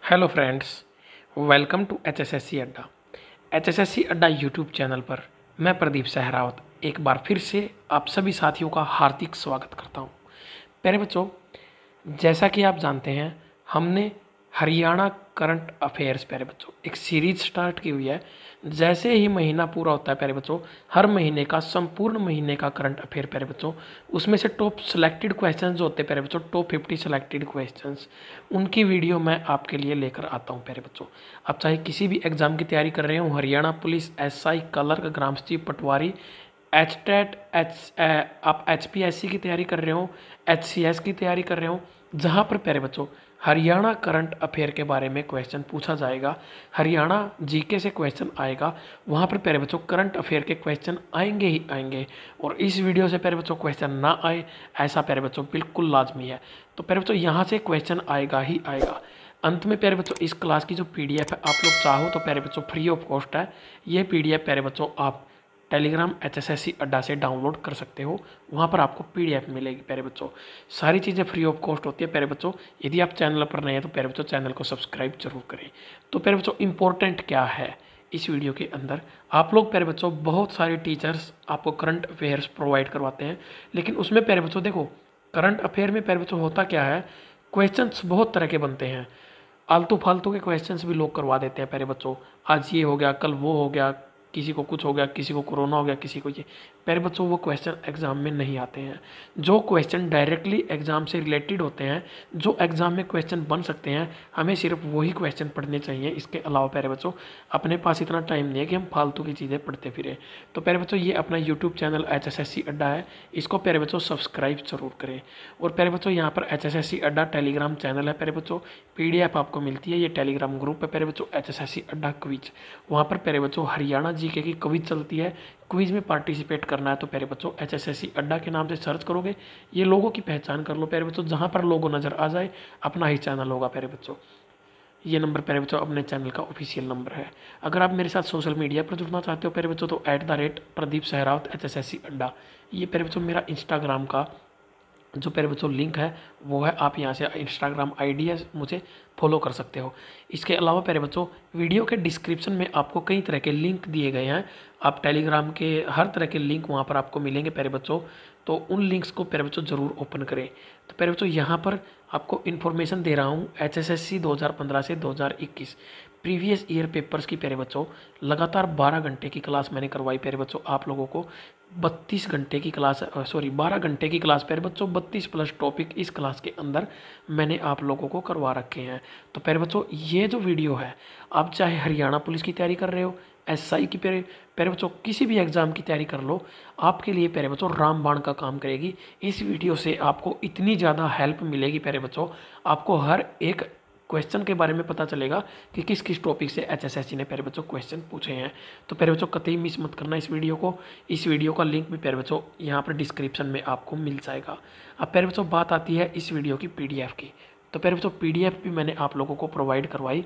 Hello friends, welcome to HSSC Adda. HSSC Adda YouTube channel पर मैं प्रदीप सहरावत एक बार फिर से आप सभी साथियों का हार्दिक स्वागत करता हूं। प्यारे बच्चों, जैसा कि आप जानते हैं, हमने हरियाणा करंट अफेयर्स प्यारे बच्चों एक सीरीज स्टार्ट की हुई है। जैसे ही महीना पूरा होता है प्यारे बच्चों, हर महीने का संपूर्ण महीने का करंट अफेयर प्यारे बच्चों, उसमें से टॉप सेलेक्टेड क्वेश्चंस जो होते हैं प्यारे बच्चों, टॉप 50 सेलेक्टेड क्वेश्चंस, उनकी वीडियो मैं आपके लिए लेकर आता हूं प्यारे बच्चों। आप चाहे किसी भी एग्जाम की तैयारी कर रहे हो, हरियाणा पुलिस, एसआई, क्लर्क, ग्राम सचिव, पटवारी, एचटेट, आप एचपीएससी की तैयारी कर रहे हो, एचसीएस की तैयारी कर रहे हो, जहाँ पर प्यारे बच्चों हरियाणा करंट अफेयर के बारे में क्वेश्चन पूछा जाएगा, हरियाणा जीके से क्वेश्चन आएगा, वहाँ पर प्यारे बच्चों करंट अफेयर के क्वेश्चन आएंगे ही आएंगे। और इस वीडियो से प्यारे बच्चों क्वेश्चन ना आए ऐसा प्यारे बच्चों बिल्कुल लाजमी है। तो प्यारे बच्चों यहाँ से क्वेश्चन आएगा ही आएगा। अंत में प्यारे बच्चों इस क्लास की जो पीडीएफ है, आप लोग चाहो तो प्यारे बच्चों फ्री ऑफ कॉस्ट है, ये पीडीएफ प्यारे बच्चों आप टेलीग्राम एचएसएससी अड्डा से डाउनलोड कर सकते हो। वहाँ पर आपको पीडीएफ मिलेगी प्यारे बच्चों। सारी चीज़ें फ्री ऑफ कॉस्ट होती है प्यारे बच्चों। यदि आप चैनल पर नए हैं तो प्यारे बच्चों चैनल को सब्सक्राइब जरूर करें। तो प्यारे बच्चों इंपॉर्टेंट क्या है इस वीडियो के अंदर, आप लोग प्यारे बच्चों बहुत सारे टीचर्स आपको करंट अफेयर्स प्रोवाइड करवाते हैं, लेकिन उसमें प्यारे बच्चों देखो करंट अफेयर में प्यारे बच्चों होता क्या है, क्वेश्चंस बहुत तरह के बनते हैं। आलतू फालतू के क्वेश्चंस भी लोग करवा देते हैं प्यारे बच्चों। आज ये हो गया, कल वो हो गया, किसी को कुछ हो गया, किसी को कोरोना हो गया, किसी को ये। प्यारे बच्चों वो क्वेश्चन एग्जाम में नहीं आते हैं। जो क्वेश्चन डायरेक्टली एग्जाम से रिलेटेड होते हैं, जो एग्जाम में क्वेश्चन बन सकते हैं, हमें सिर्फ वही क्वेश्चन पढ़ने चाहिए। इसके अलावा प्यारे बच्चों अपने पास इतना टाइम नहीं है कि हम फालतू की चीज़ें पढ़ते फिरें। तो प्यारे बच्चों ये अपना यूट्यूब चैनल एचएसएससी अड्डा है, इसको प्यारे बच्चों सब्सक्राइब जरूर करें। और प्यारे बच्चों यहाँ पर एचएसएससी अड्डा टेलीग्राम चैनल है प्यारे बच्चों, पीडीएफ आपको मिलती है। ये टेलीग्राम ग्रुप है प्यारे बच्चों एचएसएससी अड्डा क्विज, वहाँ पर प्यारे बच्चों हरियाणा जीके की क्विज चलती है। क्विज में पार्टिसिपेट करना है तो प्यारे बच्चों एचएसएससी अड्डा के नाम से सर्च करोगे, ये लोगों की पहचान कर लो प्यारे बच्चों, जहाँ पर लोगो नज़र आ जाए अपना ही चैनल होगा प्यारे बच्चों। ये नंबर प्यारे बच्चों अपने चैनल का ऑफिशियल नंबर है। अगर आप मेरे साथ सोशल मीडिया पर जुड़ना चाहते हो प्यारे बच्चों तो @प्रदीप सहरावत एचएसएससी अड्डा, ये प्यारे बच्चों मेरा इंस्टाग्राम का जो प्यारे बच्चों लिंक है वो है। आप यहाँ से इंस्टाग्राम आईडी है, मुझे फॉलो कर सकते हो। इसके अलावा प्यारे बच्चों वीडियो के डिस्क्रिप्शन में आपको कई तरह के लिंक दिए गए हैं। आप टेलीग्राम के हर तरह के लिंक वहाँ पर आपको मिलेंगे प्यारे बच्चों, तो उन लिंक्स को प्यारे बच्चों ज़रूर ओपन करें। तो प्यारे बच्चों यहाँ पर आपको इन्फॉर्मेशन दे रहा हूँ एचएसएससी 2015 से 2021 प्रीवियस ईयर पेपर्स की प्यारे बच्चों। लगातार 12 घंटे की क्लास मैंने करवाई प्यारे बच्चों आप लोगों को। 32 घंटे की क्लास, 12 घंटे की क्लास प्यारे बच्चों, 32 प्लस टॉपिक इस क्लास के अंदर मैंने आप लोगों को करवा रखे हैं। तो प्यारे बच्चों ये जो वीडियो है, आप चाहे हरियाणा पुलिस की तैयारी कर रहे हो, एसआई की प्यारे बच्चों किसी भी एग्जाम की तैयारी कर लो, आपके लिए प्यारे बच्चों रामबाण का काम करेगी। इस वीडियो से आपको इतनी ज़्यादा हेल्प मिलेगी प्यारे बच्चों, आपको हर एक क्वेश्चन के बारे में पता चलेगा कि किस किस टॉपिक से एचएसएससी ने प्यारे बच्चों क्वेश्चन पूछे हैं। तो प्यारे बच्चों कतई मिस मत करना इस वीडियो को। इस वीडियो का लिंक भी प्यारे बच्चों यहाँ पर डिस्क्रिप्शन में आपको मिल जाएगा। अब प्यारे बच्चों बात आती है इस वीडियो की पीडीएफ की। तो प्यारे बच्चों पीडीएफ भी मैंने आप लोगों को प्रोवाइड करवाई।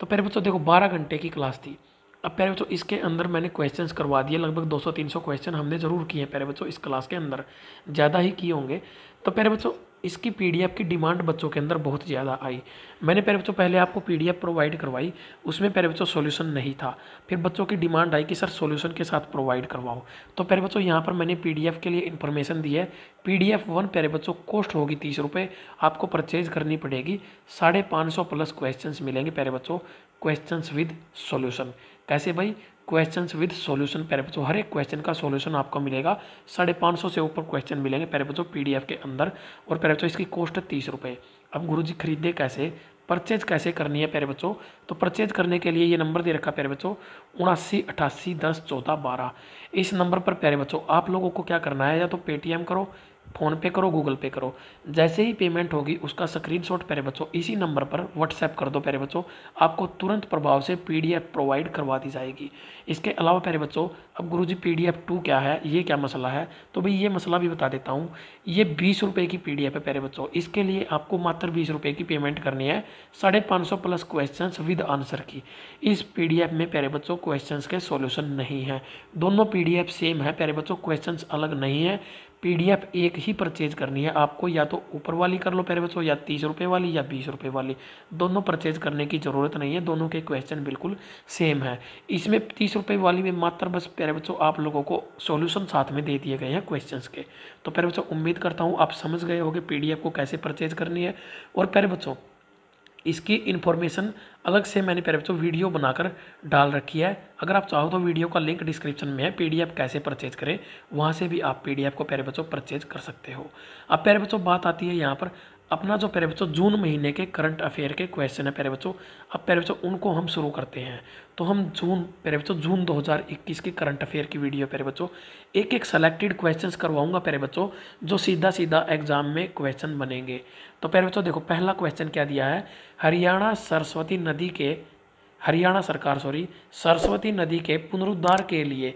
तो प्यारे बच्चों देखो 12 घंटे की क्लास थी। अब प्यारे बच्चों इसके अंदर मैंने क्वेश्चंस करवा दिए, लगभग 200-300 क्वेश्चन हमने ज़रूर किए हैं प्यारे बच्चों इस क्लास के अंदर, ज़्यादा ही किए होंगे। तो प्यारे बच्चों इसकी पीडीएफ की डिमांड बच्चों के अंदर बहुत ज़्यादा आई। मैंने प्यारे बच्चों पहले आपको पीडीएफ प्रोवाइड करवाई, उसमें प्यारे बच्चों सॉल्यूशन नहीं था। फिर बच्चों की डिमांड आई कि सर सॉल्यूशन के साथ प्रोवाइड करवाओ। तो प्यारे बच्चों यहाँ पर मैंने पीडीएफ के लिए इन्फॉर्मेशन दी है। पीडीएफ 1 प्यारे बच्चों कॉस्ट होगी 30 रुपये, आपको परचेज करनी पड़ेगी। 550 प्लस क्वेश्चंस मिलेंगे प्यारे बच्चों, क्वेश्चंस विद सॉल्यूशन। कैसे भाई? क्वेश्चंस विद सॉल्यूशन प्यारे बच्चों, हर एक क्वेश्चन का सॉल्यूशन आपको मिलेगा। 550 से ऊपर क्वेश्चन मिलेंगे प्यारे बच्चों पीडीएफ के अंदर। और प्यारे बच्चों इसकी कॉस्ट है 30 रुपये। अब गुरुजी खरीदे कैसे, परचेज कैसे करनी है प्यारे बच्चों? तो परचेज करने के लिए ये नंबर दे रखा प्यारे बच्चों 7988101412। इस नंबर पर प्यारे बच्चों आप लोगों को क्या करना है, या तो पेटीएम करो, फ़ोन पे करो, गूगल पे करो। जैसे ही पेमेंट होगी उसका स्क्रीनशॉट प्यारे बच्चों इसी नंबर पर व्हाट्सएप कर दो प्यारे बच्चों, आपको तुरंत प्रभाव से पीडीएफ प्रोवाइड करवा दी जाएगी। इसके अलावा प्यारे बच्चों अब गुरुजी पीडीएफ 2 क्या है, ये क्या मसला है? तो भाई ये मसला भी बता देता हूँ। ये 20 रुपये की पीडीएफ है प्यारे बच्चों, इसके लिए आपको मात्र 20 रुपये की पेमेंट करनी है। 550 प्लस क्वेश्चन विद आंसर की। इस पीडीएफ में प्यारे बच्चों क्वेश्चन के सॉल्यूशन नहीं है, दोनों पीडीएफ सेम है प्यारे बच्चों, क्वेश्चन अलग नहीं है। PDF एक ही परचेज करनी है आपको, या तो ऊपर वाली कर लो प्यारे बच्चों, या 30 रुपये वाली या 20 रुपये वाली, दोनों परचेज करने की ज़रूरत नहीं है, दोनों के क्वेश्चन बिल्कुल सेम है। इसमें 30 रुपये वाली में मात्र बस प्यारे बच्चों आप लोगों को सॉल्यूशन साथ में दे दिए गए हैं क्वेश्चंस के। तो प्यारे बच्चों उम्मीद करता हूँ आप समझ गए होंगे PDF को कैसे परचेज करनी है। और प्यारे बच्चों इसकी इन्फॉर्मेशन अलग से मैंने प्यारे बच्चों वीडियो बनाकर डाल रखी है, अगर आप चाहो तो वीडियो का लिंक डिस्क्रिप्शन में है, PDF कैसे परचेज करें वहाँ से भी आप PDF को प्यारे बच्चों परचेज कर सकते हो। अब प्यारे बच्चों बात आती है यहाँ पर अपना जो प्यारे बच्चों जून महीने के करंट अफेयर के क्वेश्चन है प्यारे बच्चों, अब प्यारे बच्चों उनको हम शुरू करते हैं। तो हम प्यारे बच्चों जून 2021 के करंट अफेयर की वीडियो प्यारे बच्चों एक एक सेलेक्टेड क्वेश्चंस करवाऊंगा प्यारे बच्चों, जो सीधा सीधा एग्जाम में क्वेश्चन बनेंगे। तो प्यारे बच्चों देखो पहला क्वेश्चन क्या दिया है, हरियाणा सरस्वती नदी के पुनरुद्धार के लिए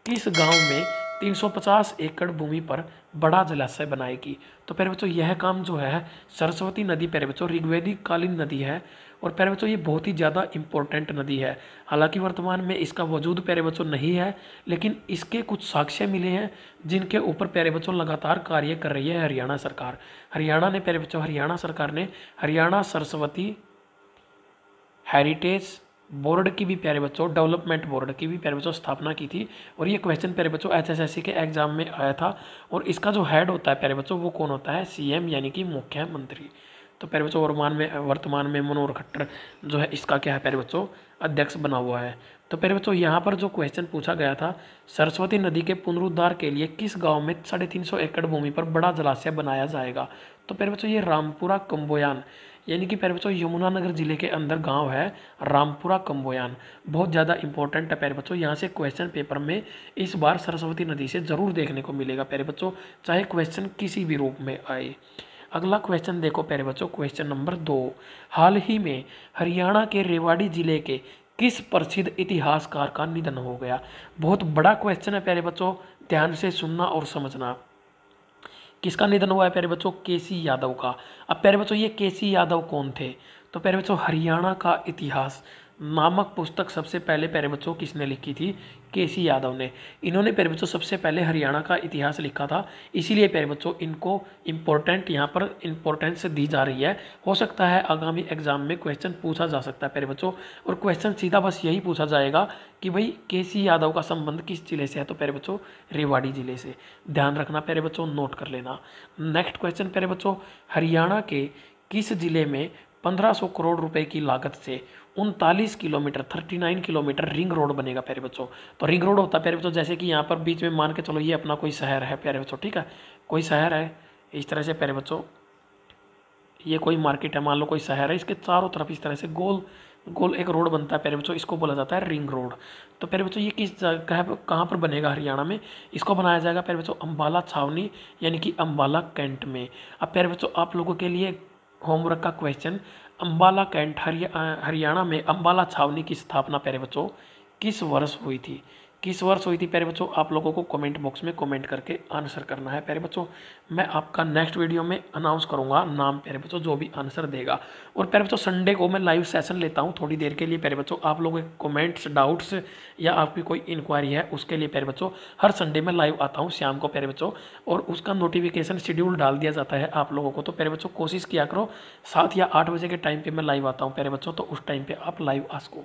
किस गांव में 350 एकड़ भूमि पर बड़ा जलाशय बनाएगी। तो प्यारे बच्चों यह काम जो है सरस्वती नदी प्यारे बच्चों ऋग्वैदिक कालीन नदी है, और प्यारे बच्चों ये बहुत ही ज़्यादा इंपॉर्टेंट नदी है। हालांकि वर्तमान में इसका वजूद प्यारे बच्चों नहीं है, लेकिन इसके कुछ साक्ष्य मिले हैं जिनके ऊपर प्यारे बच्चों लगातार कार्य कर रही है हरियाणा सरकार। हरियाणा सरकार ने हरियाणा सरस्वती हेरिटेज बोर्ड की भी प्यारे बच्चों, डेवलपमेंट बोर्ड की भी प्यारे बच्चों स्थापना की थी। और ये क्वेश्चन प्यारे बच्चों HSSC के एग्जाम में आया था, और इसका जो हेड होता है प्यारे बच्चों वो कौन होता है, CM यानी कि मुख्यमंत्री। तो प्यारे बच्चों वर्तमान में मनोहर खट्टर जो है इसका क्या है प्यारे बच्चों, अध्यक्ष बना हुआ है। तो प्यारे बच्चों यहाँ पर जो क्वेश्चन पूछा गया था, सरस्वती नदी के पुनरुद्धार के लिए किस गांव में 350 एकड़ भूमि पर बड़ा जलाशय बनाया जाएगा। तो प्यारे बच्चों ये रामपुरा कंबोयान यानी कि प्यारे बच्चों यमुनानगर जिले के अंदर गांव है रामपुरा कंबोयान, बहुत ज़्यादा इंपॉर्टेंट है प्यारे बच्चों। यहाँ से क्वेश्चन पेपर में इस बार सरस्वती नदी से ज़रूर देखने को मिलेगा प्यारे बच्चों, चाहे क्वेश्चन किसी भी रूप में आए। अगला क्वेश्चन देखो प्यारे बच्चों, क्वेश्चन नंबर 2, हाल ही में हरियाणा के रेवाड़ी जिले के किस प्रसिद्ध इतिहासकार का निधन हो गया। बहुत बड़ा क्वेश्चन है प्यारे बच्चों, ध्यान से सुनना और समझना। किसका निधन हुआ है प्यारे बच्चों, KC यादव का। अब प्यारे बच्चों ये KC यादव कौन थे। तो प्यारे बच्चों हरियाणा का इतिहास नामक पुस्तक सबसे पहले प्यारे बच्चों किसने लिखी थी, KC यादव ने। इन्होंने प्यारे बच्चों सबसे पहले हरियाणा का इतिहास लिखा था, इसीलिए प्यारे बच्चों इनको इम्पोर्टेंट यहाँ पर इम्पोर्टेंस दी जा रही है। हो सकता है आगामी एग्जाम में क्वेश्चन पूछा जा सकता है प्यारे बच्चों, और क्वेश्चन सीधा बस यही पूछा जाएगा कि भाई KC यादव का संबंध किस जिले से है। तो प्यारे बच्चों रेवाड़ी जिले से, ध्यान रखना प्यारे बच्चों, नोट कर लेना। नेक्स्ट क्वेश्चन प्यारे बच्चों, हरियाणा के किस जिले में 1500 करोड़ रुपए की लागत से 39 किलोमीटर 39 किलोमीटर रिंग रोड बनेगा प्यारे बच्चों। तो रिंग रोड होता है प्यारे बच्चों जैसे कि यहाँ पर बीच में मान के चलो ये अपना कोई शहर है प्यारे बच्चों, ठीक है, कोई शहर है इस तरह से प्यारे बच्चों, ये कोई मार्केट है, मान लो कोई शहर है, इसके चारों तरफ इस तरह से गोल गोल एक रोड बनता है प्यारे बच्चों, इसको बोला जाता है रिंग रोड। तो प्यारे बच्चों ये किस जगह कहाँ पर बनेगा हरियाणा में, इसको बनाया जाएगा प्यारे बच्चों अम्बाला छावनी यानी कि अम्बाला कैंट में। अब प्यारे बच्चों आप लोगों के लिए होमवर्क का क्वेश्चन, अम्बाला कैंट हरियाणा में अम्बाला छावनी की स्थापना प्यारे बच्चों किस वर्ष हुई थी, किस वर्ष हुई थी प्यारे बच्चों, आप लोगों को कमेंट बॉक्स में कमेंट करके आंसर करना है प्यारे बच्चों। मैं आपका नेक्स्ट वीडियो में अनाउंस करूंगा नाम प्यारे बच्चों जो भी आंसर देगा। और प्यारे बच्चों संडे को मैं लाइव सेशन लेता हूं थोड़ी देर के लिए प्यारे बच्चों, आप लोगों के कमेंट्स डाउट्स या आपकी कोई इंक्वायरी है उसके लिए प्यारे बच्चों हर संडे में लाइव आता हूँ शाम को प्यारे बच्चों, और उसका नोटिफिकेशन शेड्यूल डाल दिया जाता है आप लोगों को। तो प्यारे बच्चों कोशिश किया करो 7 या 8 बजे के टाइम पर मैं लाइव आता हूँ प्यारे बच्चों, तो उस टाइम पर आप लाइव आ सको।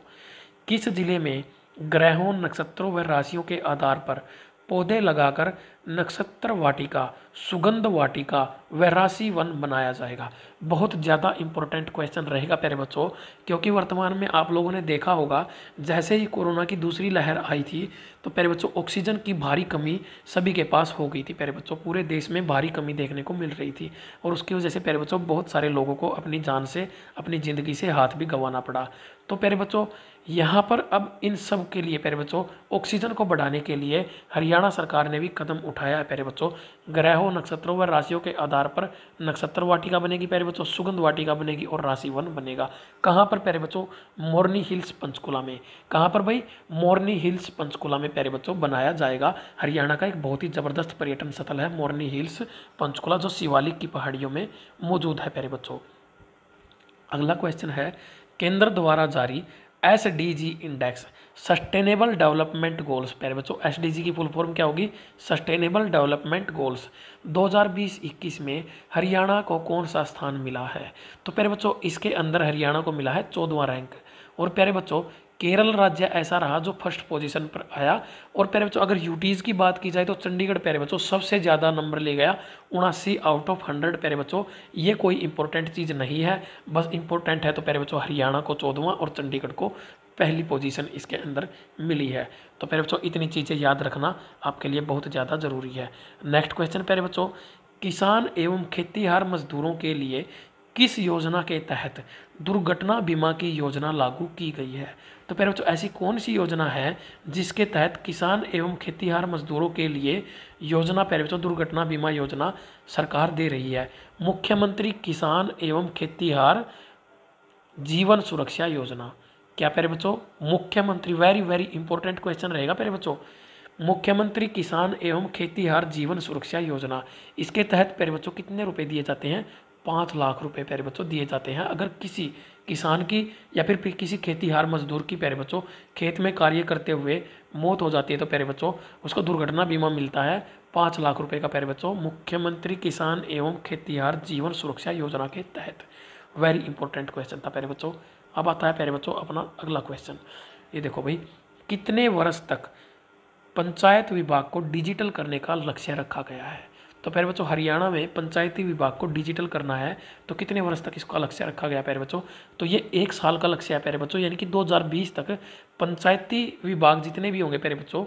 किस जिले में ग्रहों नक्षत्रों व राशियों के आधार पर पौधे लगाकर नक्षत्र वाटिका, सुगंध वाटिका व राशि वन बनाया जाएगा। बहुत ज़्यादा इंपॉर्टेंट क्वेश्चन रहेगा प्यारे बच्चों, क्योंकि वर्तमान में आप लोगों ने देखा होगा जैसे ही कोरोना की दूसरी लहर आई थी तो प्यारे बच्चों ऑक्सीजन की भारी कमी सभी के पास हो गई थी प्यारे बच्चों, पूरे देश में भारी कमी देखने को मिल रही थी, और उसकी वजह से प्यारे बच्चों बहुत सारे लोगों को अपनी जान से अपनी ज़िंदगी से हाथ भी गंवाना पड़ा। तो प्यारे बच्चों यहाँ पर अब इन सब के लिए प्यारे बच्चों ऑक्सीजन को बढ़ाने के लिए हरियाणा सरकार ने भी कदम उठाया है प्यारे बच्चों। ग्रहों नक्षत्रों व राशियों के आधार पर नक्षत्र वाटिका बनेगी प्यारे बच्चों, सुगंध वाटिका बनेगी और राशि वन बनेगा। कहाँ पर प्यारे बच्चों, मोरनी हिल्स पंचकुला में। कहाँ पर भाई, मोरनी हिल्स पंचकुला में प्यारे बच्चों बनाया जाएगा। हरियाणा का एक बहुत ही ज़बरदस्त पर्यटन स्थल है मोरनी हिल्स पंचकुला, जो शिवालिक की पहाड़ियों में मौजूद है प्यारे बच्चों। अगला क्वेश्चन है, केंद्र द्वारा जारी SDG index, sustainable development goals. प्यारे बच्चों एसडीजी की फुल फॉर्म क्या होगी? Sustainable development goals. 2020-21 में हरियाणा को कौन सा स्थान मिला है? तो प्यारे बच्चों इसके अंदर हरियाणा को मिला है 14वां रैंक। और प्यारे बच्चों केरल राज्य ऐसा रहा जो फर्स्ट पोजीशन पर आया। और प्यारे बच्चों अगर यूटीज़ की बात की जाए तो चंडीगढ़ प्यारे बच्चों सबसे ज़्यादा नंबर ले गया, 79 आउट ऑफ 100। प्यारे बच्चों ये कोई इंपॉर्टेंट चीज़ नहीं है, बस इंपॉर्टेंट है तो प्यारे बच्चों हरियाणा को 14वां और चंडीगढ़ को पहली पोजीशन इसके अंदर मिली है। तो प्यारे बच्चों इतनी चीज़ें याद रखना आपके लिए बहुत ज़्यादा ज़रूरी है। नेक्स्ट क्वेश्चन प्यारे बच्चों, किसान एवं खेतीहर मजदूरों के लिए किस योजना के तहत दुर्घटना बीमा की योजना लागू की गई है? तो प्यारे बच्चों ऐसी कौन सी योजना है जिसके तहत किसान एवं खेतीहर मजदूरों के लिए योजना प्यारे बच्चों दुर्घटना बीमा योजना सरकार दे रही है? मुख्यमंत्री किसान एवं खेतीहर जीवन सुरक्षा योजना। क्या प्यारे बच्चों? मुख्यमंत्री, वेरी वेरी इंपॉर्टेंट क्वेश्चन रहेगा प्यारे बच्चों। मुख्यमंत्री किसान एवं खेतीहर जीवन सुरक्षा योजना, इसके तहत प्यारे बच्चों कितने रुपए दिए जाते हैं? 5 लाख रुपए प्यारे बच्चों दिए जाते हैं। अगर किसी किसान की या फिर किसी खेतीहर मजदूर की प्यारे बच्चों खेत में कार्य करते हुए मौत हो जाती है तो प्यारे बच्चों उसको दुर्घटना बीमा मिलता है 5 लाख रुपए का प्यारे बच्चों, मुख्यमंत्री किसान एवं खेतीहर जीवन सुरक्षा योजना के तहत। वेरी इंपॉर्टेंट क्वेश्चन था प्यारे बच्चों। अब आता है प्यारे बच्चों अपना अगला क्वेश्चन। ये देखो भाई, कितने वर्ष तक पंचायत विभाग को डिजिटल करने का लक्ष्य रखा गया है? तो प्यारे बच्चों हरियाणा में पंचायती विभाग को डिजिटल करना है तो कितने वर्ष तक इसका लक्ष्य रखा गया प्यारे बच्चों? तो ये 1 साल का लक्ष्य है प्यारे बच्चों, यानी कि 2020 तक पंचायती विभाग जितने भी होंगे प्यारे बच्चों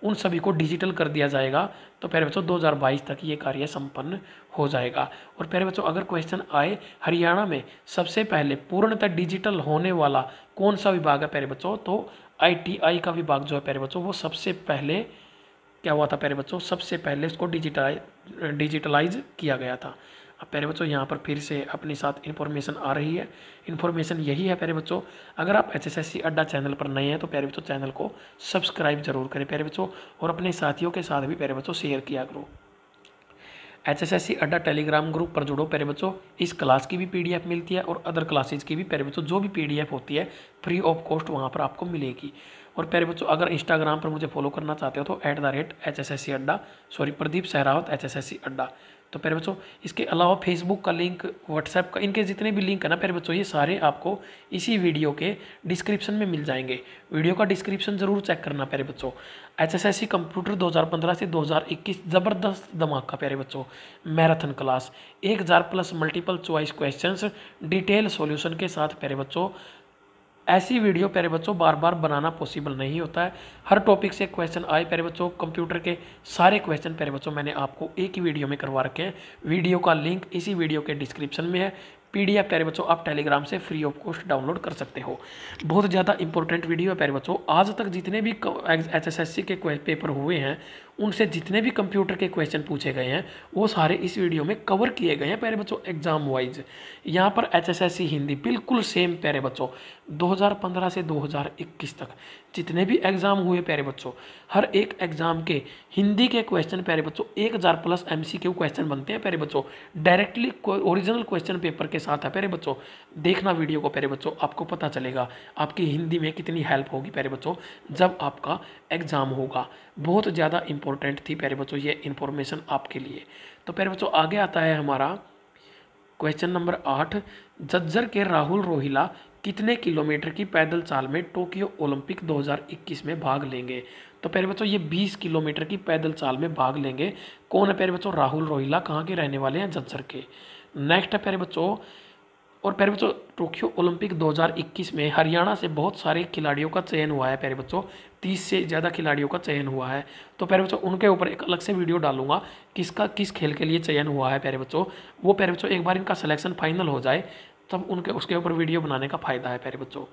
उन सभी को डिजिटल कर दिया जाएगा। तो प्यारे बच्चों 2022 तक ये कार्य संपन्न हो जाएगा। और प्यारे बच्चों अगर क्वेश्चन आए हरियाणा में सबसे पहले पूर्णतः डिजिटल होने वाला कौन सा विभाग है प्यारे बच्चों, तो आईटीआई का विभाग जो है प्यारे बच्चों वो सबसे पहले क्या हुआ था प्यारे बच्चों, सबसे पहले उसको डिजिटलाइज किया गया था। अब प्यारे बच्चों यहाँ पर फिर से अपने साथ इन्फॉर्मेशन आ रही है। इन्फॉर्मेशन यही है प्यारे बच्चों, अगर आप HSSC अड्डा चैनल पर नए हैं तो प्यारे बच्चों चैनल को सब्सक्राइब जरूर करें प्यारे बच्चों, और अपने साथियों के साथ भी प्यारे बच्चों शेयर किया करो। HSSC अड्डा टेलीग्राम ग्रुप पर जुड़ो प्यारे बच्चों, इस क्लास की भी PDF मिलती है और अदर क्लासेज की भी प्यारे बच्चों जो भी PDF होती है फ्री ऑफ कॉस्ट वहाँ पर आपको मिलेगी। और प्यारे बच्चों अगर इंस्टाग्राम पर मुझे फॉलो करना चाहते हो तो @HSSC अड्डा, प्रदीप सहरावत HSSC अड्डा। तो प्यारे बच्चों इसके अलावा फेसबुक का लिंक, व्हाट्सएप का, इनके जितने भी लिंक है ना प्यारे बच्चों ये सारे आपको इसी वीडियो के डिस्क्रिप्शन में मिल जाएंगे। वीडियो का डिस्क्रिप्शन जरूर चेक करना प्यारे बच्चों। HSSC कंप्यूटर 2015 से 2021 ज़बरदस्त धमाका प्यारे बच्चों, marathon class 1000 plus multiple choice questions detail solution के साथ प्यारे बच्चों। ऐसी वीडियो प्यारे बच्चों बार बार बनाना पॉसिबल नहीं होता है, हर टॉपिक से क्वेश्चन आए प्यारे बच्चों। कंप्यूटर के सारे क्वेश्चन प्यारे बच्चों मैंने आपको एक ही वीडियो में करवा रखे हैं। वीडियो का लिंक इसी वीडियो के डिस्क्रिप्शन में है। PDF प्यारे बच्चों आप टेलीग्राम से फ्री ऑफ कॉस्ट डाउनलोड कर सकते हो। बहुत ज़्यादा इंपॉर्टेंट वीडियो है प्यारे बच्चों। आज तक जितने भी HSSC के पेपर हुए हैं उनसे जितने भी कंप्यूटर के क्वेश्चन पूछे गए हैं वो सारे इस वीडियो में कवर किए गए हैं प्यारे बच्चों एग्जाम वाइज। यहाँ पर HSSC हिंदी बिल्कुल सेम प्यारे बच्चों 2015 से 2021 तक जितने भी एग्जाम हुए प्यारे बच्चों, हर एक एग्जाम के हिंदी के क्वेश्चन प्यारे बच्चों 1000 प्लस MCQ क्वेश्चन बनते हैं प्यारे बच्चों, डायरेक्टली ओरिजिनल क्वेश्चन पेपर के साथ है प्यारे बच्चों। देखना वीडियो को प्यारे बच्चों, आपको पता चलेगा आपकी हिंदी में कितनी हेल्प होगी प्यारे बच्चों जब आपका एग्जाम होगा। बहुत ज़्यादा इंपॉर्टेंट थी प्यारे बच्चों ये इन्फॉर्मेशन आपके लिए। तो प्यारे बच्चों आगे आता है हमारा क्वेश्चन नंबर 8, झज्जर के राहुल रोहिला कितने किलोमीटर की पैदल चाल में टोक्यो ओलंपिक 2021 में भाग लेंगे? तो प्यारे बच्चों ये 20 किलोमीटर की पैदल चाल में भाग लेंगे। कौन है प्यारे बच्चों? राहुल रोहिला। कहाँ के रहने वाले हैं? झज्जर के। नेक्स्ट है प्यारे बच्चों, और प्यारे बच्चों टोक्यो ओलंपिक 2021 में हरियाणा से बहुत सारे खिलाड़ियों का चयन हुआ है प्यारे बच्चों, 30 से ज़्यादा खिलाड़ियों का चयन हुआ है। तो प्यारे बच्चों उनके ऊपर एक अलग से वीडियो डालूंगा किसका किस खेल के लिए चयन हुआ है प्यारे बच्चों। वो प्यारे बच्चों एक बार इनका सिलेक्शन फाइनल हो जाए तब उनके उसके ऊपर वीडियो बनाने का फ़ायदा है प्यारे बच्चों।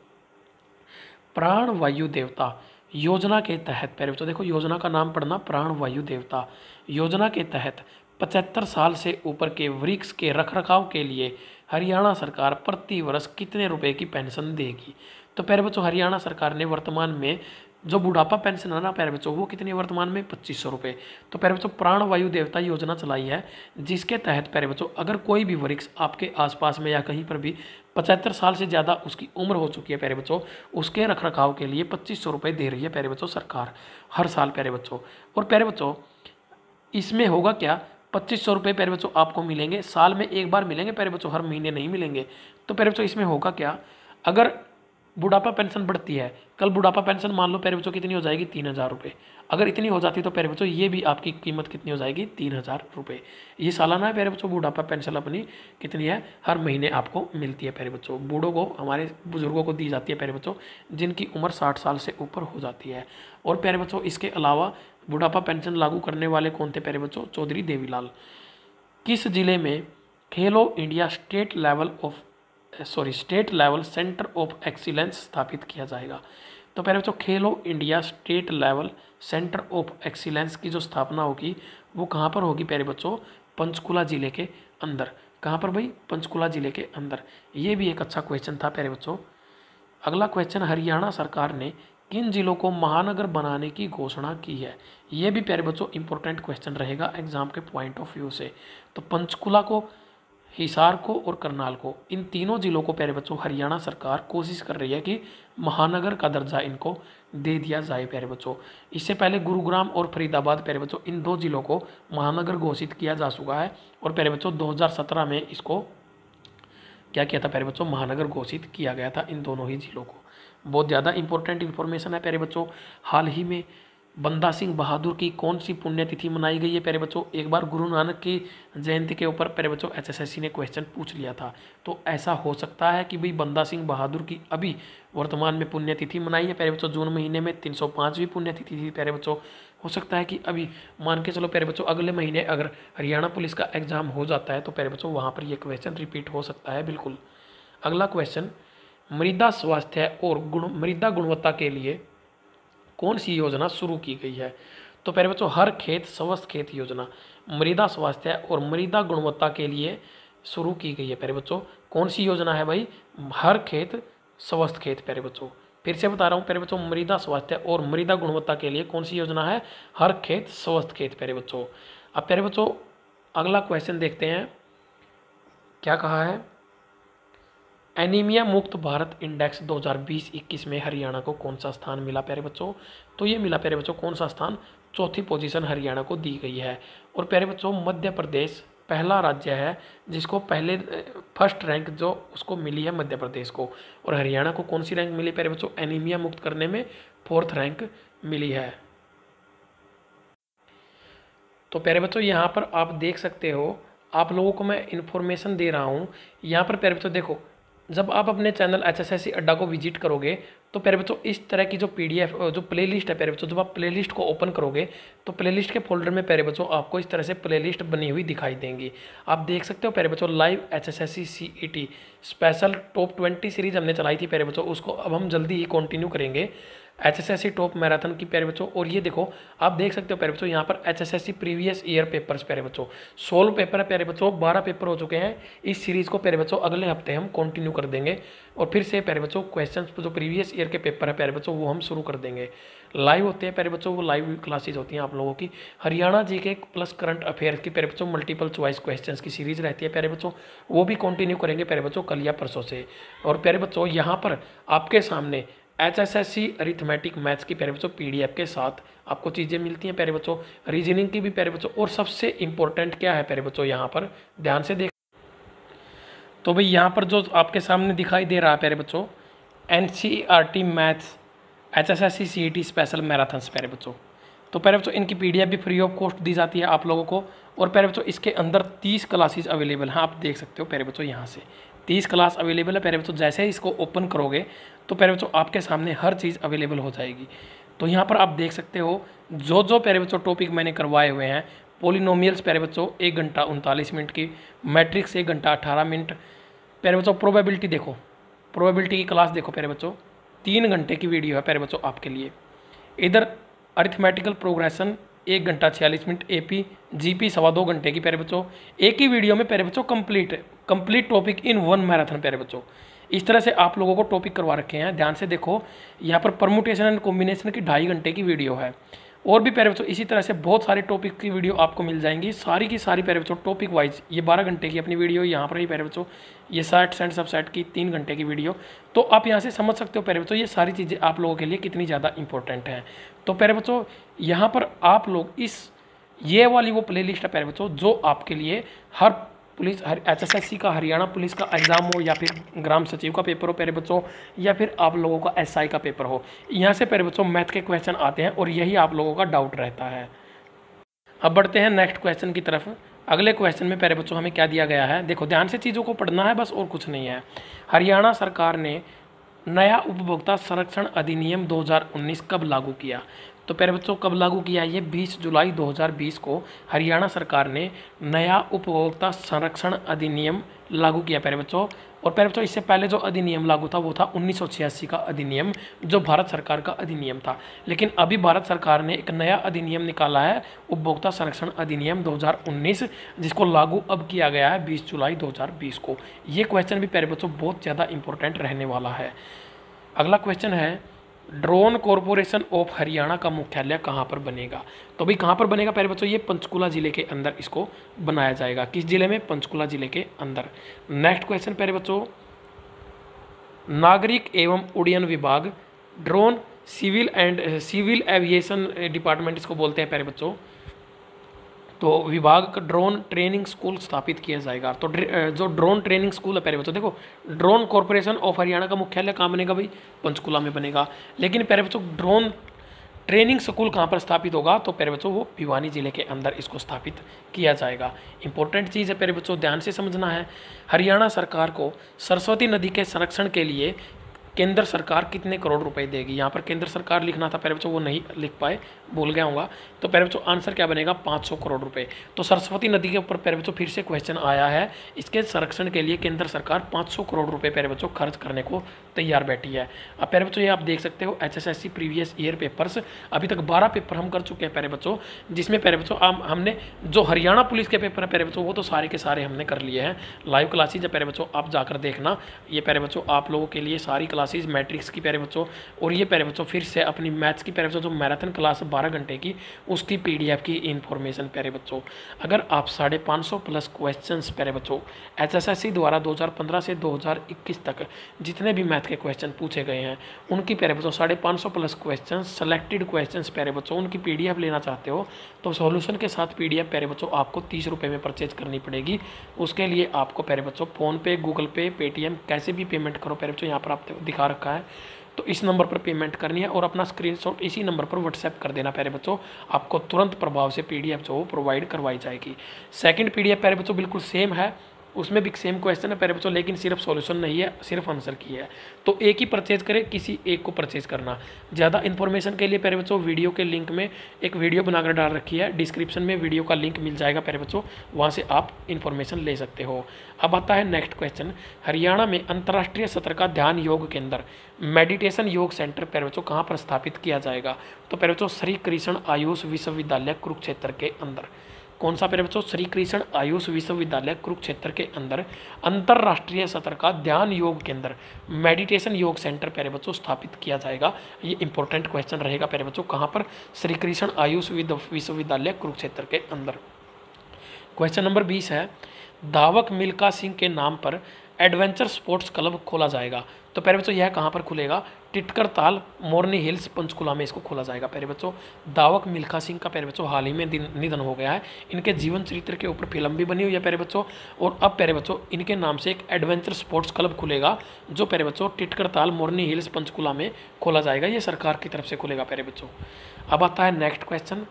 प्राण वायु देवता योजना के तहत प्यारे बच्चों देखो योजना का नाम पढ़ना, प्राण वायु देवता योजना के तहत 75 साल से ऊपर के वृक्ष के रखरखाव के लिए हरियाणा सरकार प्रति वर्ष कितने रुपए की पेंशन देगी? तो प्यारे बच्चों हरियाणा सरकार ने वर्तमान में जो बुढ़ापा पेंशन है ना प्यारे बच्चों, वो कितनी है वर्तमान में 2500 रुपये। तो प्यारे बच्चों प्राण वायु देवता योजना चलाई है, जिसके तहत प्यारे बच्चों अगर कोई भी वृक्ष आपके आसपास में या कहीं पर भी 75 साल से ज़्यादा उसकी उम्र हो चुकी है प्यारे बच्चों, उसके रख रखाव के लिए 2500 रुपये दे रही है प्यारे बच्चों सरकार हर साल प्यारे बच्चों। और प्यारे बच्चों इसमें होगा क्या, 2500 रुपये प्यारे बच्चों आपको मिलेंगे, साल में एक बार मिलेंगे प्यारे बच्चों, हर महीने नहीं मिलेंगे। तो प्यारे बच्चों इसमें होगा क्या, अगर बुढ़ापा पेंशन बढ़ती है, कल बुढ़ापा पेंशन मान लो प्यारे बच्चों कितनी हो जाएगी 3000 रुपये, अगर इतनी हो जाती तो प्यारे बच्चों ये भी आपकी कीमत कितनी हो जाएगी 3000 रुपये। ये सालाना है प्यारे बच्चों, बुढ़ापा पेंशन अपनी कितनी है, हर महीने आपको मिलती है प्यारे बच्चों। बूढ़ों को, हमारे बुजुर्गों को दी जाती है प्यारे बच्चों जिनकी उम्र 60 साल से ऊपर हो जाती है। और प्यारे बच्चों इसके अलावा बुढ़ापा पेंशन लागू करने वाले कौन थे प्यारे बच्चों, चौधरी देवीलाल। किस जिले में खेलो India state level centre of excellence स्थापित किया जाएगा। तो प्यारे बच्चों खेलो India state level centre of excellence की जो स्थापना होगी वो कहाँ पर होगी प्यारे बच्चों, पंचकुला जिले के अंदर। कहाँ पर भाई, पंचकुला जिले के अंदर। ये भी एक अच्छा क्वेश्चन था प्यारे बच्चों। अगला क्वेश्चन, हरियाणा सरकार ने किन जिलों को महानगर बनाने की घोषणा की है। ये भी प्यारे बच्चों इंपॉर्टेंट क्वेश्चन रहेगा एग्जाम के पॉइंट ऑफ व्यू से। तो पंचकुला को, हिसार को और करनाल को, इन तीनों जिलों को प्यारे बच्चों हरियाणा सरकार कोशिश कर रही है कि महानगर का दर्जा इनको दे दिया जाए प्यारे बच्चों। इससे पहले गुरुग्राम और फरीदाबाद प्यारे बच्चों इन दो जिलों को महानगर घोषित किया जा चुका है। और प्यारे बच्चों 2017 में इसको क्या किया था प्यारे बच्चों, महानगर घोषित किया गया था इन दोनों ही जिलों को। बहुत ज़्यादा इंपॉर्टेंट इन्फॉर्मेशन है प्यारे बच्चों। हाल ही में बंदा सिंह बहादुर की कौन सी पुण्यतिथि मनाई गई है प्यारे बच्चों। एक बार गुरु नानक की जयंती के ऊपर प्यारे बच्चों एचएसएससी ने क्वेश्चन पूछ लिया था। तो ऐसा हो सकता है कि भाई बंदा सिंह बहादुर की अभी वर्तमान में पुण्यतिथि मनाई है प्यारे बच्चों, जून महीने में 305वीं पुण्यतिथि थी प्यारे बच्चों। हो सकता है कि अभी मान के चलो प्यारे बच्चों अगले महीने अगर हरियाणा पुलिस का एग्जाम हो जाता है तो प्यारे बच्चों वहाँ पर यह क्वेश्चन रिपीट हो सकता है बिल्कुल। अगला क्वेश्चन, मृदा स्वास्थ्य और मृदा गुणवत्ता के लिए कौन सी योजना शुरू की गई है। तो प्यारे बच्चों हर खेत स्वस्थ खेत योजना मृदा स्वास्थ्य और मृदा गुणवत्ता के लिए शुरू की गई है प्यारे बच्चों। कौन सी योजना है भाई, हर खेत स्वस्थ खेत प्यारे बच्चों। फिर से बता रहा हूँ प्यारे बच्चों, मृदा स्वास्थ्य और मृदा गुणवत्ता के लिए कौन सी योजना है, हर खेत स्वस्थ खेत प्यारे बच्चों। अब प्यारे बच्चों अगला क्वेश्चन देखते हैं, क्या कहा है, एनीमिया मुक्त भारत इंडेक्स 2020-21 में हरियाणा को कौन सा स्थान मिला प्यारे बच्चों। तो ये मिला प्यारे बच्चों कौन सा स्थान, चौथी पोजीशन हरियाणा को दी गई है। और प्यारे बच्चों मध्य प्रदेश पहला राज्य है जिसको पहले फर्स्ट रैंक जो उसको मिली है मध्य प्रदेश को। और हरियाणा को कौन सी रैंक मिली प्यारे बच्चों, एनीमिया मुक्त करने में 4th रैंक मिली है। तो प्यारे बच्चों यहाँ पर आप देख सकते हो, आप लोगों को मैं इन्फॉर्मेशन दे रहा हूँ। यहाँ पर प्यारे बच्चों देखो, जब आप अपने चैनल एचएसएससी अड्डा को विजिट करोगे तो प्यारे बच्चों इस तरह की जो पीडीएफ जो प्लेलिस्ट है प्यारे बच्चों, जब आप प्लेलिस्ट को ओपन करोगे तो प्लेलिस्ट के फोल्डर में प्यारे बच्चों आपको इस तरह से प्लेलिस्ट बनी हुई दिखाई देंगी। आप देख सकते हो प्यारे बच्चों, live HSSC CET special top 20 series हमने चलाई थी प्यारे बच्चों, उसको अब हम जल्दी ही कंटिन्यू करेंगे एचएसएससी टॉप मैराथन की प्यारे बच्चों। और ये देखो आप देख सकते हो प्यारे बच्चों, यहाँ पर एचएसएससी प्रीवियस ईयर पेपर्स प्यारे बच्चों 16 पेपर है प्यारे बच्चों, 12 पेपर हो चुके हैं। इस सीरीज़ को प्यारे बच्चों अगले हफ्ते हम कंटिन्यू कर देंगे और फिर से प्यारे बच्चों क्वेश्चंस जो प्रीवियस ईयर के पेपर है प्यारे बच्चों वो हम शुरू कर देंगे। लाइव होते हैं प्यारे बच्चों, वो लाइव क्लासेज होती हैं आप लोगों की। Haryana GK plus current affairs की प्यारे बच्चों मल्टीपल चॉइस क्वेश्चंस की सीरीज रहती है प्यारे बच्चों, वो भी कंटिन्यू करेंगे प्यारे बच्चों कल या परसों से। और प्यारे बच्चों यहाँ पर आपके सामने एचएसएससी अरिथमेटिक मैथ्स की प्यारे बच्चों पीडीएफ के साथ आपको चीज़ें मिलती हैं प्यारे बच्चों, रीजनिंग की भी प्यारे बच्चों। और सबसे इंपॉर्टेंट क्या है प्यारे बच्चों, यहाँ पर ध्यान से देख, तो भाई यहाँ पर जो आपके सामने दिखाई दे रहा है प्यारे बच्चों, NCERT maths HSSC CET special marathons प्यारे बच्चों। तो प्यारे बच्चों इनकी पीडीएफ भी फ्री ऑफ कॉस्ट दी जाती है आप लोगों को। और प्यारे बच्चों इसके अंदर 30 क्लासेज अवेलेबल हैं, आप देख सकते हो प्यारे बच्चों यहाँ से 30 क्लास अवेलेबल है प्यारे बच्चों। जैसे ही इसको ओपन करोगे तो प्यारे बच्चों आपके सामने हर चीज़ अवेलेबल हो जाएगी। तो यहाँ पर आप देख सकते हो जो प्यारे बच्चों टॉपिक मैंने करवाए हुए हैं, पोलिनोमियल्स प्यारे बच्चों 1 घंटा 39 मिनट की, मैट्रिक्स 1 घंटा 18 मिनट प्यारे बच्चों, प्रोबेबिलिटी देखो, प्रोबेबिलिटी की क्लास देखो प्यारे बच्चों 3 घंटे की वीडियो है प्यारे बच्चों आपके लिए। इधर अरिथमेटिकल प्रोग्रेशन 1 घंटा 46 मिनट, एपी जीपी 2.25 घंटे की प्यारे बच्चों, एक ही वीडियो में प्यारे बच्चों कंप्लीट टॉपिक इन 1 मैराथन प्यारे बच्चों। इस तरह से आप लोगों को टॉपिक करवा रखे हैं। ध्यान से देखो, यहाँ पर परमुटेशन एंड कॉम्बिनेशन की 2.5 घंटे की वीडियो है। और भी प्यारे बच्चों इसी तरह से बहुत सारे टॉपिक की वीडियो आपको मिल जाएंगी, सारी की सारी प्यारे बच्चों टॉपिक वाइज। ये 12 घंटे की अपनी वीडियो यहाँ पर ही प्यारे बच्चों, ये सेट एंड सबसेट की 3 घंटे की वीडियो। तो आप यहाँ से समझ सकते हो प्यारे बच्चों ये सारी चीज़ें आप लोगों के लिए कितनी ज़्यादा इंपॉर्टेंट हैं। तो प्यारे बच्चों यहाँ पर आप लोग ये वाली वो प्लेलिस्ट है प्यारे बच्चों, जो आपके लिए हर पुलिस, हर HSSC का, हरियाणा पुलिस का एग्जाम हो, या फिर ग्राम सचिव का पेपर हो प्यारे बच्चों, या फिर आप लोगों का SI का पेपर हो, यहाँ से प्यारे बच्चों मैथ के क्वेश्चन आते हैं और यही आप लोगों का डाउट रहता है। अब बढ़ते हैं नेक्स्ट क्वेश्चन की तरफ। अगले क्वेश्चन में प्यारे बच्चों हमें क्या दिया गया है, देखो ध्यान से चीज़ों को पढ़ना है बस, और कुछ नहीं है। हरियाणा सरकार ने नया उपभोक्ता संरक्षण अधिनियम 2019 कब लागू किया? तो प्यारे बच्चों कब लागू किया? ये 20 जुलाई 2020 को हरियाणा सरकार ने नया उपभोक्ता संरक्षण अधिनियम लागू किया प्यारे बच्चों। और प्यारे बच्चों इससे पहले जो अधिनियम लागू था वो था 1986 का अधिनियम, जो भारत सरकार का अधिनियम था। लेकिन अभी भारत सरकार ने एक नया अधिनियम निकाला है, उपभोक्ता संरक्षण अधिनियम 2019, जिसको लागू अब किया गया है 20 जुलाई 2020 को। ये क्वेश्चन भी प्यारे बच्चों बहुत ज़्यादा इंपॉर्टेंट रहने वाला है। अगला क्वेश्चन है, ड्रोन कॉरपोरेशन ऑफ हरियाणा का मुख्यालय कहाँ पर बनेगा? तो भाई कहाँ पर बनेगा प्यारे बच्चों? ये पंचकुला जिले के अंदर इसको बनाया जाएगा। किस जिले में? पंचकुला जिले के अंदर। नेक्स्ट क्वेश्चन प्यारे बच्चों, नागरिक एवं उड्डयन विभाग, ड्रोन सिविल एविएशन डिपार्टमेंट इसको बोलते हैं प्यारे बच्चों। तो विभाग का ड्रोन ट्रेनिंग स्कूल स्थापित किया जाएगा। तो जो ड्रोन ट्रेनिंग स्कूल है प्यारे बच्चों, देखो ड्रोन कॉरपोरेशन ऑफ हरियाणा का मुख्यालय कहाँ बनेगा भाई? पंचकुला में बनेगा। लेकिन प्यारे बच्चों ड्रोन ट्रेनिंग स्कूल कहाँ पर स्थापित होगा? तो प्यारे बच्चों वो भिवानी जिले के अंदर इसको स्थापित किया जाएगा। इंपॉर्टेंट चीज़ है प्यारे बच्चों, ध्यान से समझना है। हरियाणा सरकार को सरस्वती नदी के संरक्षण के लिए केंद्र सरकार कितने करोड़ रुपए देगी? यहाँ पर केंद्र सरकार लिखना था प्यारे बच्चों, वो नहीं लिख पाए, भूल गया होगा। तो प्यारे बच्चों आंसर क्या बनेगा? 500 करोड़ रुपए। तो सरस्वती नदी के ऊपर प्यारे बच्चों फिर से क्वेश्चन आया है, इसके संरक्षण के लिए केंद्र सरकार 500 करोड़ रुपए प्यारे बच्चों खर्च करने को तैयार बैठी है। अब प्यारे बच्चों ये आप देख सकते हो HSSC प्रीवियस ईयर पेपर्स, अभी तक 12 पेपर हम कर चुके हैं प्यारे बच्चों, जिसमें प्यारे बच्चों हमने जो हरियाणा पुलिस के पेपर है प्यारे बच्चों वो तो सारे के सारे हमने कर लिए हैं। लाइव क्लासेज है प्यारे बच्चों, आप जाकर देखना। ये प्यारे बच्चों आप लोगों के लिए सारी क्लासेज मैट्रिक्स की प्यारे बच्चों, और ये प्यारे बच्चों फिर से अपनी मैथ्स की प्यारे बच्चों जो मैराथन क्लास 12 घंटे की, उसकी PDF की इन्फॉर्मेशन प्यारे बच्चों। अगर आप 550 प्लस क्वेश्चंस प्यारे बच्चों HSSC द्वारा 2015 से 2021 तक जितने भी मैथ के क्वेश्चन पूछे गए हैं उनकी प्यारे बच्चों 550 प्लस क्वेश्चन सेलेक्टेड क्वेश्चंस प्यारे बच्चों उनकी PDF लेना चाहते हो तो सॉल्यूशन के साथ PDF प्यारे बच्चों आपको 30 रुपये में परचेज करनी पड़ेगी। उसके लिए आपको प्यारे बच्चों फ़ोनपे, गूगल पे, पेटीएम कैसे भी पेमेंट करो प्यारे बच्चों, यहाँ पर आपको दिखा रखा है, तो इस नंबर पर पेमेंट करनी है और अपना स्क्रीनशॉट इसी नंबर पर व्हाट्सएप कर देना प्यारे बच्चों। आपको तुरंत प्रभाव से PDF जो प्रोवाइड करवाई जाएगी। सेकंड PDF प्यारे बच्चों बिल्कुल सेम है, उसमें भी सेम क्वेश्चन है प्यारे बच्चों, लेकिन सिर्फ सॉल्यूशन नहीं है, सिर्फ आंसर की है। तो एक ही परचेज करें, किसी एक को परचेज करना। ज़्यादा इन्फॉर्मेशन के लिए प्यारे बच्चों वीडियो के लिंक में एक वीडियो बनाकर डाल रखी है, डिस्क्रिप्शन में वीडियो का लिंक मिल जाएगा प्यारे बच्चों, वहाँ से आप इन्फॉर्मेशन ले सकते हो। अब आता है नेक्स्ट क्वेश्चन, हरियाणा में अंतर्राष्ट्रीय सत्र का ध्यान योग केंद्र मेडिटेशन योग सेंटर प्यारे बच्चों कहाँ पर स्थापित किया जाएगा? तो प्यारे बच्चों श्री कृष्ण आयुष विश्वविद्यालय कुरुक्षेत्र के अंदर। कौन सा प्यारे बच्चों? श्री कृष्ण आयुष विश्वविद्यालय कुरुक्षेत्र के अंदर अंतर्राष्ट्रीय सत्र का ध्यान योग केंद्र मेडिटेशन योग सेंटर प्यारे बच्चों स्थापित किया जाएगा। ये इंपॉर्टेंट क्वेश्चन रहेगा प्यारे बच्चों, कहाँ पर? श्री कृष्ण आयुष विश्वविद्यालय कुरुक्षेत्र के अंदर। क्वेश्चन नंबर 20 है, धावक मिल्खा सिंह के नाम पर एडवेंचर स्पोर्ट्स क्लब खोला जाएगा। तो प्यारे बच्चों यह कहाँ पर खुलेगा? टिटकर ताल, मोरनी हिल्स, पंचकुला में इसको खोला जाएगा प्यारे बच्चों। धावक मिल्खा सिंह का प्यारे बच्चों हाल ही में निधन हो गया है। इनके जीवन चरित्र के ऊपर फिल्म भी बनी हुई है प्यारे बच्चों, और अब प्यारे बच्चों इनके नाम से एक एडवेंचर स्पोर्ट्स क्लब खुलेगा, जो प्यारे बच्चों टिटकर ताल, मोरनी हिल्स, पंचकुला में खोला जाएगा। ये सरकार की तरफ से खुलेगा प्यारे बच्चों। अब आता है नेक्स्ट क्वेश्चन,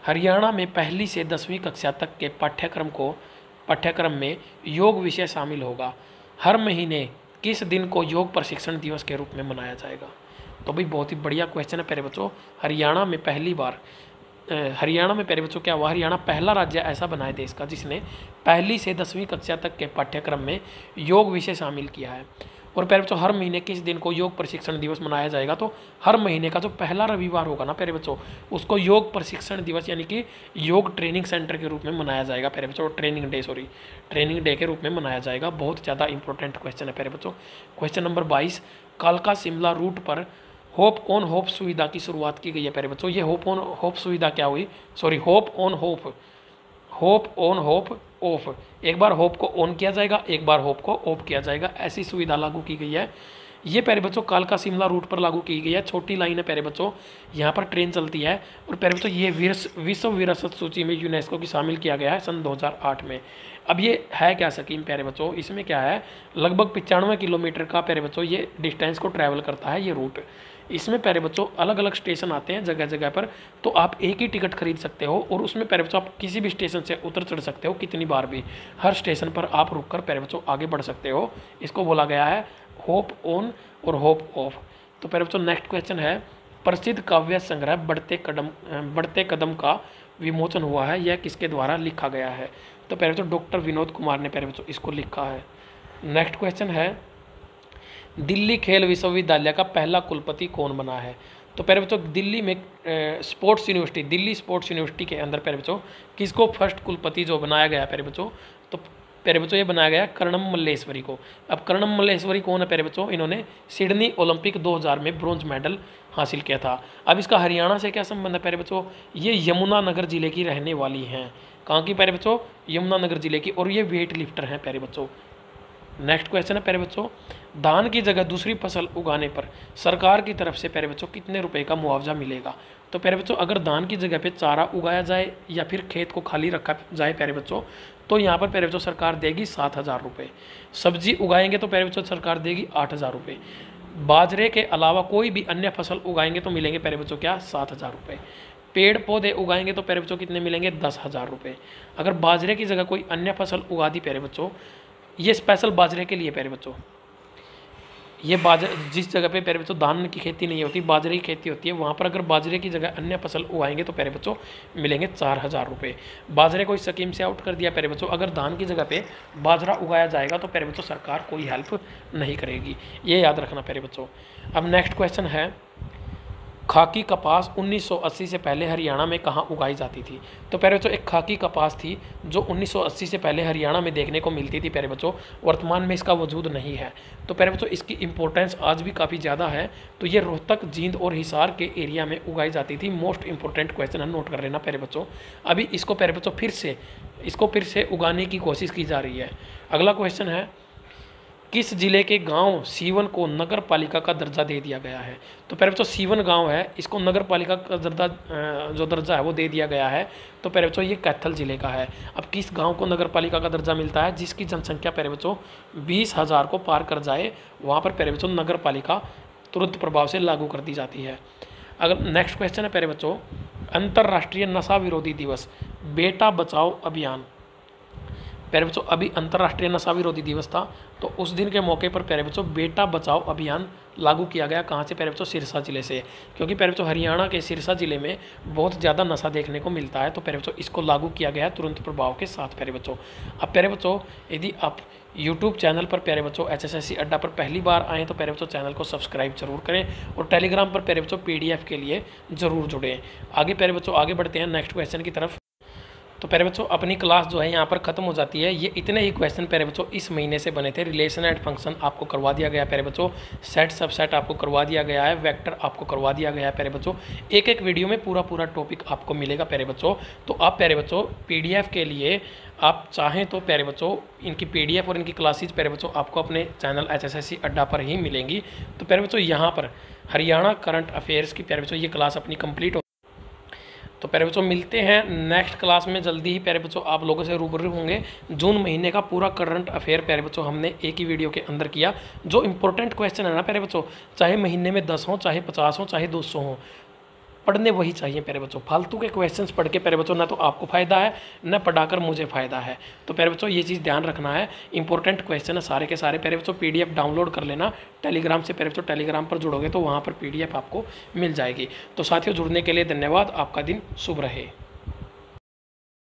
हरियाणा में 1ली से 10वीं कक्षा तक के पाठ्यक्रम में योग विषय शामिल होगा। हर महीने किस दिन को योग प्रशिक्षण दिवस के रूप में मनाया जाएगा? तो भाई बहुत ही बढ़िया क्वेश्चन है प्यारे बच्चों। हरियाणा में प्यारे बच्चों क्या हुआ? हरियाणा पहला राज्य ऐसा बना है देश का जिसने 1ली से 10वीं कक्षा तक के पाठ्यक्रम में योग विषय शामिल किया है। और प्यारे बच्चों हर महीने किस दिन को योग प्रशिक्षण दिवस मनाया जाएगा, तो हर महीने का जो पहला रविवार होगा ना प्यारे बच्चों, उसको योग प्रशिक्षण दिवस यानी कि योग ट्रेनिंग सेंटर के रूप में मनाया जाएगा प्यारे बच्चों, ट्रेनिंग डे के रूप में मनाया जाएगा। बहुत ज़्यादा इंपॉर्टेंट क्वेश्चन है प्यारे बच्चों। क्वेश्चन नंबर 22, कालका शिमला रूट पर होप ऑन होप सुविधा की शुरुआत की गई है प्यारे बच्चों। ये होप ऑन होप सुविधा क्या हुई, होप ऑन होप ऑफ, एक बार होप को ऑन किया जाएगा, एक बार होप को ऑफ किया जाएगा, ऐसी सुविधा लागू की गई है। ये प्यारे बच्चों कालका शिमला रूट पर लागू की गई है। छोटी लाइन है प्यारे बच्चों, यहाँ पर ट्रेन चलती है। और प्यारे बच्चों ये विश्व विरासत सूची में यूनेस्को की शामिल किया गया है सन 2008 में। अब ये है क्या स्कीम प्यारे बच्चों, इसमें क्या है, लगभग 95 किलोमीटर का प्यारे बच्चों ये डिस्टेंस को ट्रैवल करता है ये रूट। इसमें प्यारे बच्चों अलग अलग स्टेशन आते हैं जगह जगह पर, तो आप एक ही टिकट खरीद सकते हो और उसमें प्यारे बच्चों आप किसी भी स्टेशन से उतर चढ़ सकते हो कितनी बार भी। हर स्टेशन पर आप रुककर प्यारे बच्चों आगे बढ़ सकते हो। इसको बोला गया है होप ऑन और होप ऑफ। तो प्यारे बच्चों नेक्स्ट क्वेश्चन है, प्रसिद्ध काव्य संग्रह बढ़ते कदम का विमोचन हुआ है, यह किसके द्वारा लिखा गया है। तो प्यारे बच्चों डॉक्टर विनोद कुमार ने प्यारे बच्चों इसको लिखा है। नेक्स्ट क्वेश्चन है, दिल्ली खेल विश्वविद्यालय का पहला कुलपति कौन बना है। तो प्यारे बच्चों दिल्ली में दिल्ली स्पोर्ट्स यूनिवर्सिटी के अंदर प्यारे बच्चों किसको फर्स्ट कुलपति जो बनाया गया प्यारे बच्चों, तो प्यारे बच्चों ये बनाया गया कर्णम मल्लेश्वरी को। अब कर्णम मल्लेश्वरी कौन है प्यारे बच्चों, इन्होंने सिडनी ओलंपिक 2000 में ब्रॉन्ज मेडल हासिल किया था। अब इसका हरियाणा से क्या संबंध है प्यारे बच्चों, ये यमुनानगर जिले की रहने वाली हैं। कहाँ की प्यारे बच्चों, यमुनानगर जिले की, और ये वेट लिफ्टर हैं प्यारे बच्चों। नेक्स्ट क्वेश्चन है प्यारे बच्चों, धान की जगह दूसरी फसल उगाने पर सरकार की तरफ से प्यारे बच्चों कितने रुपए का मुआवजा मिलेगा। तो प्यारे बच्चों अगर धान की जगह पे चारा उगाया जाए या फिर खेत को खाली रखा जाए प्यारे बच्चों, तो यहाँ पर प्यारे बच्चों सरकार देगी 7,000 रुपये। सब्जी उगाएंगे तो प्यारे बच्चों सरकार देगी 8,000 रुपये। बाजरे के अलावा कोई भी अन्य फसल उगाएंगे तो मिलेंगे प्यारे बच्चों क्या, 7,000 रुपये। पेड़ पौधे उगाएंगे तो प्यारे बच्चों कितने मिलेंगे, 10,000 रुपये। अगर बाजरे की जगह कोई अन्य फसल उगा दी प्यारे बच्चों, ये स्पेशल बाजरे के लिए प्यारे बच्चों, ये बाजरे जिस जगह पे प्यारे बच्चों धान की खेती नहीं होती, बाजरे की खेती होती है, वहाँ पर अगर बाजरे की जगह अन्य फसल उगाएंगे तो प्यारे बच्चों मिलेंगे 4,000 रुपये। बाजरे को इस स्कीम से आउट कर दिया प्यारे बच्चों। अगर धान की जगह पे बाजरा उगाया जाएगा तो प्यारे बच्चों सरकार कोई हेल्प नहीं करेगी, ये याद रखना प्यारे बच्चों। अब नेक्स्ट क्वेश्चन है, खाकी कपास 1980 से पहले हरियाणा में कहाँ उगाई जाती थी। तो प्यारे बच्चों एक खाकी कपास थी जो 1980 से पहले हरियाणा में देखने को मिलती थी प्यारे बच्चों, वर्तमान में इसका वजूद नहीं है। तो प्यारे बच्चों इसकी इंपॉर्टेंस आज भी काफ़ी ज़्यादा है। तो ये रोहतक, जींद और हिसार के एरिया में उगाई जाती थी। मोस्ट इंपॉर्टेंट क्वेश्चन है, नोट कर लेना प्यारे बच्चों। अभी इसको प्यारे बच्चों फिर से उगाने की कोशिश की जा रही है। अगला क्वेश्चन है, किस जिले के गांव सीवन को नगर पालिका का दर्जा दे दिया गया है। तो प्यारे बच्चों सीवन गांव है, इसको नगर पालिका का दर्जा है वो दे दिया गया है। तो प्यारे बच्चों ये कैथल जिले का है। अब किस गांव को नगर पालिका का दर्जा मिलता है, जिसकी जनसंख्या प्यारे बच्चों 20,000 को पार कर जाए, वहाँ पर प्यारे बच्चों नगर पालिका तुरंत प्रभाव से लागू कर दी जाती है। अगर नेक्स्ट क्वेश्चन है प्यारे बच्चों, अंतर्राष्ट्रीय नशा विरोधी दिवस बेटा बचाओ अभियान। प्यारे बच्चों अभी अंतर्राष्ट्रीय नशा विरोधी दिवस था, तो उस दिन के मौके पर प्यारे बच्चों बेटा बचाओ अभियान लागू किया गया। कहाँ से प्यारे बच्चों, सिरसा जिले से, क्योंकि प्यारे बच्चों हरियाणा के सिरसा जिले में बहुत ज़्यादा नशा देखने को मिलता है। तो प्यारे बच्चों इसको लागू किया गया तुरंत प्रभाव के साथ प्यारे बच्चों। अब प्यारे बच्चों यदि आप यूट्यूब चैनल पर प्यारे बच्चों HSSC अड्डा पर पहली बार आएँ तो प्यारे बच्चों चैनल को सब्सक्राइब जरूर करें और टेलीग्राम पर प्यारे बच्चों PDF के लिए ज़रूर जुड़ें। आगे प्यारे बच्चों आगे बढ़ते हैं नेक्स्ट क्वेश्चन की तरफ। तो प्यारे बच्चों अपनी क्लास जो है यहाँ पर ख़त्म हो जाती है। ये इतने ही क्वेश्चन प्यारे बच्चों इस महीने से बने थे। रिलेशन एंड फंक्शन आपको करवा दिया गया प्यारे बच्चों, सेट सबसेट आपको करवा दिया गया है, वेक्टर आपको करवा दिया गया है प्यारे बच्चों। एक एक वीडियो में पूरा टॉपिक आपको मिलेगा प्यारे बच्चों। तो आप प्यारे बच्चों PDF के लिए आप चाहें तो प्यारे बच्चों इनकी PDF और इनकी क्लासेज प्यारे बच्चों आपको अपने चैनल HSSC अड्डा पर ही मिलेंगी। तो प्यारे बच्चों यहाँ पर हरियाणा करंट अफेयर्स की प्यारे बच्चों ये क्लास अपनी कंप्लीट हो। तो प्यारे बच्चों मिलते हैं नेक्स्ट क्लास में जल्दी ही प्यारे बच्चों, आप लोगों से रूबरू होंगे। जून महीने का पूरा करंट अफेयर प्यारे बच्चों हमने एक ही वीडियो के अंदर किया। जो इंपॉर्टेंट क्वेश्चन है ना प्यारे बच्चों, चाहे महीने में 10 हो, चाहे 50 हो, चाहे 200 हो, पढ़ने वही चाहिए प्यारे बच्चों। फालतू के क्वेश्चंस पढ़ के प्यारे बच्चों ना तो आपको फ़ायदा है, ना पढ़ाकर मुझे फ़ायदा है। तो प्यारे बच्चों ये चीज़ ध्यान रखना है। इंपॉर्टेंट क्वेश्चन है सारे के सारे प्यारे बच्चों। PDF डाउनलोड कर लेना टेलीग्राम से प्यारे बच्चों। टेलीग्राम पर जुड़ोगे तो वहाँ पर PDF आपको मिल जाएगी। तो साथियों जुड़ने के लिए धन्यवाद। आपका दिन शुभ रहे।